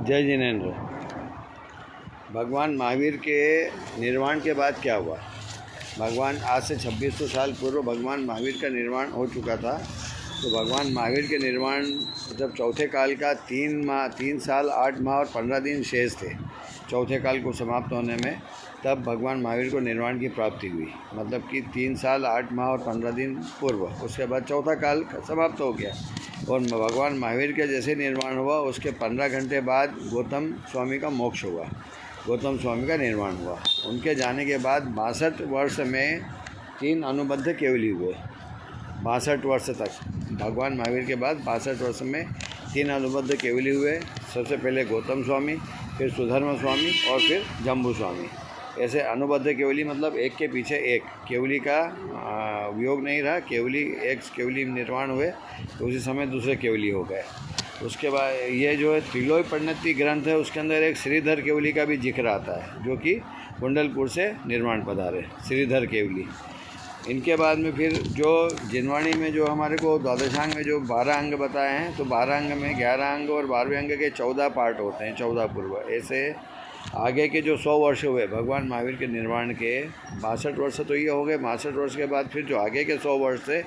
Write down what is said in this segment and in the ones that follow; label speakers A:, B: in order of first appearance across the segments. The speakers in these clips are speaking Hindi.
A: जय जिनेन्द्र। भगवान महावीर के निर्वाण के बाद क्या हुआ? भगवान आज से 2600 साल पूर्व भगवान महावीर का निर्वाण हो चुका था। तो भगवान महावीर के निर्वाण जब चौथे काल का 3 साल 8 माह और 15 दिन शेष थे, चौथे काल को समाप्त होने में, तब भगवान महावीर को निर्वाण की प्राप्ति हुई। मतलब कि 3 साल 8 माह और 15 दिन पूर्व, उसके बाद चौथा काल समाप्त हो गया और भगवान महावीर के जैसे निर्वाण हुआ उसके 15 घंटे बाद गौतम स्वामी का मोक्ष हुआ, गौतम स्वामी का निर्वाण हुआ। उनके जाने के बाद 62 वर्ष में 3 अनुबद्ध केवली हुए। 62 वर्ष तक भगवान महावीर के बाद 62 वर्ष में 3 अनुबद्ध केवली हुए। सबसे पहले गौतम स्वामी, फिर सुधर्म स्वामी और फिर जम्बू स्वामी। ऐसे अनुबद्ध केवली मतलब एक के पीछे एक, केवली का वियोग नहीं रहा। केवली एक केवली निर्वाण हुए तो उसी समय दूसरे केवली हो गए। उसके बाद ये जो है त्रिलोय परिणति ग्रंथ है, उसके अंदर एक श्रीधर केवली का भी जिक्र आता है, जो कि कुंडलपुर से निर्वाण पधारे, श्रीधर केवली। इनके बाद में फिर जो जिनवाणी में जो हमारे को द्वादशांग में जो 12 अंग बताए हैं, तो 12 अंग में 11 अंग और 12वें अंग के 14 पार्ट होते हैं, 14 पूर्व। ऐसे आगे के जो 100 वर्ष हुए भगवान महावीर के निर्वाण के, 62 वर्ष तो ये हो गए। 62 वर्ष के बाद फिर जो आगे के 100 वर्ष थे,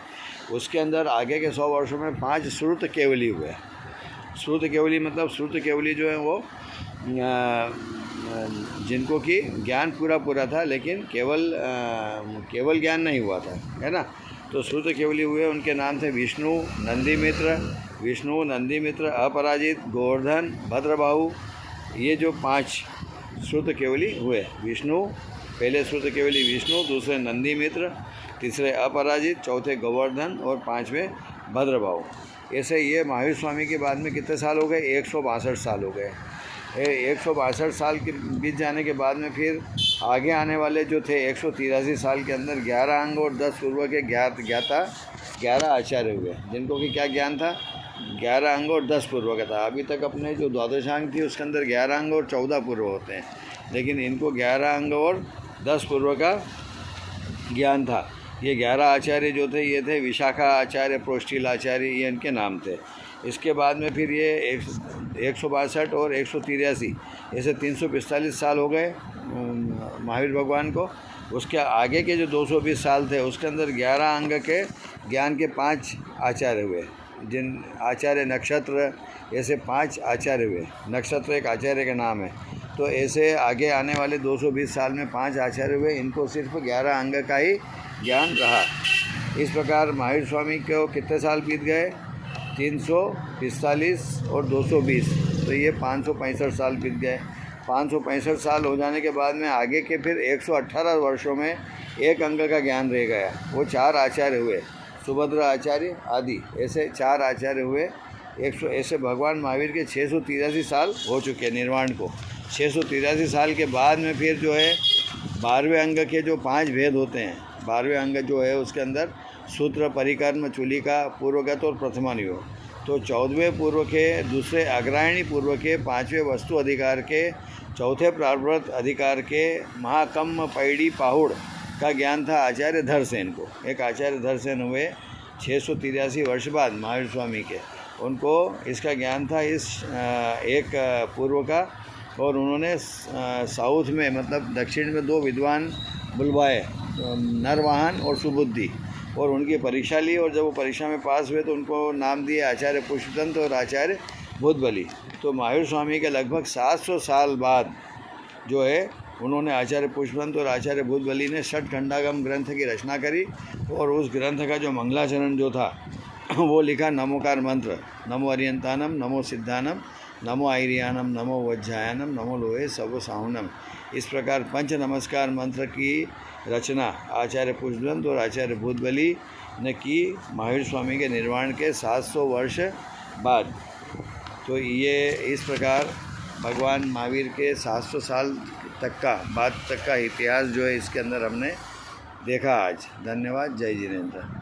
A: उसके अंदर आगे के 100 वर्षों में 5 श्रुत केवली हुए। श्रुत केवली मतलब श्रुत केवली जो है वो जिनको कि ज्ञान पूरा था, लेकिन केवल ज्ञान नहीं हुआ था, है ना। तो श्रुत केवली हुए, उनके नाम थे विष्णु, नंदी मित्र, अपराजित, गोवर्धन, भद्रबाहु। ये जो 5 श्रुत केवली हुए, विष्णु, पहले श्रुत केवली विष्णु, दूसरे नंदी मित्र, तीसरे अपराजित, चौथे गोवर्धन और 5वें भद्रबाहु। ऐसे ये महावीर स्वामी के बाद में कितने साल हो गए? 162 साल हो गए। 162 साल के बीत जाने के बाद में फिर आगे आने वाले जो थे 183 साल के अंदर 11 अंग और 10 पूर्व के ज्ञाता 11 आचार्य हुए, जिनको कि क्या ज्ञान था? 11 अंग और 10 पूर्व का था। अभी तक अपने जो द्वादशांग थी उसके अंदर 11 अंग और 14 पूर्व होते हैं, लेकिन इनको 11 अंग और 10 पूर्व का ज्ञान था। ये 11 आचार्य जो थे, ये थे विशाखा आचार्य, प्रोष्ठिल आचार्य, ये इनके नाम थे। इसके बाद में फिर ये 162 और 183, ऐसे 345 साल हो गए महावीर भगवान को। उसके आगे के जो 220 साल थे उसके अंदर 11 अंग के ज्ञान के 5 आचार्य हुए, जिन आचार्य नक्षत्र, ऐसे 5 आचार्य हुए। नक्षत्र एक आचार्य का नाम है। तो ऐसे आगे आने वाले 220 साल में 5 आचार्य हुए, इनको सिर्फ 11 अंग का ही ज्ञान रहा। इस प्रकार महावीर स्वामी को कितने साल बीत गए? 345 और 220, तो ये 565 साल बीत गए। 565 साल हो जाने के बाद में आगे के फिर 118 वर्षों में एक अंग का ज्ञान रह गया। वो 4 आचार्य हुए, सुभद्र आचार्य आदि, ऐसे 4 आचार्य हुए। ऐसे भगवान महावीर के 683 साल हो चुके निर्वाण को। 683 साल के बाद में फिर जो है 12वें अंग के जो 5 भेद होते हैं, 12वें अंग जो है उसके अंदर सूत्र, परिकर्म, चूलिका, पूर्वगत और प्रथमानुयोग। तो 14वें पूर्व के, दूसरे अग्रायणी पूर्व के, 5वें वस्तु अधिकार के, चौथे प्रारब्ध अधिकार के महाकम्म पैड़ी पाहुड़ का ज्ञान था आचार्य धरसेन को। एक आचार्य धरसेन हुए 683 वर्ष बाद महावीर स्वामी के, उनको इसका ज्ञान था इस एक पूर्व का। और उन्होंने साउथ में मतलब दक्षिण में 2 विद्वान बुलवाए, नरवाहन और सुबुद्धि, और उनकी परीक्षा ली। और जब वो परीक्षा में पास हुए तो उनको नाम दिए आचार्य पुष्पदंत और आचार्य भूतबली। तो महावीर स्वामी के लगभग 700 साल बाद जो है उन्होंने आचार्य पुष्पदंत और आचार्य भूतबली ने षटखंडागम ग्रंथ की रचना करी। और उस ग्रंथ का जो मंगलाचरण जो था वो लिखा नमोकार मंत्र, नमो अरियंतानम, नमो सिद्धानम, नमो आयरियानम, नमो वज्जायनम, नमो लोहे सब साहुनम। इस प्रकार पंच नमस्कार मंत्र की रचना आचार्य पुष्पदंत और आचार्य भूतबली ने की महावीर स्वामी के निर्वाण के 700 वर्ष बाद। तो ये इस प्रकार भगवान महावीर के 700 साल तक का इतिहास जो है इसके अंदर हमने देखा आज। धन्यवाद। जय जिनेन्द्र।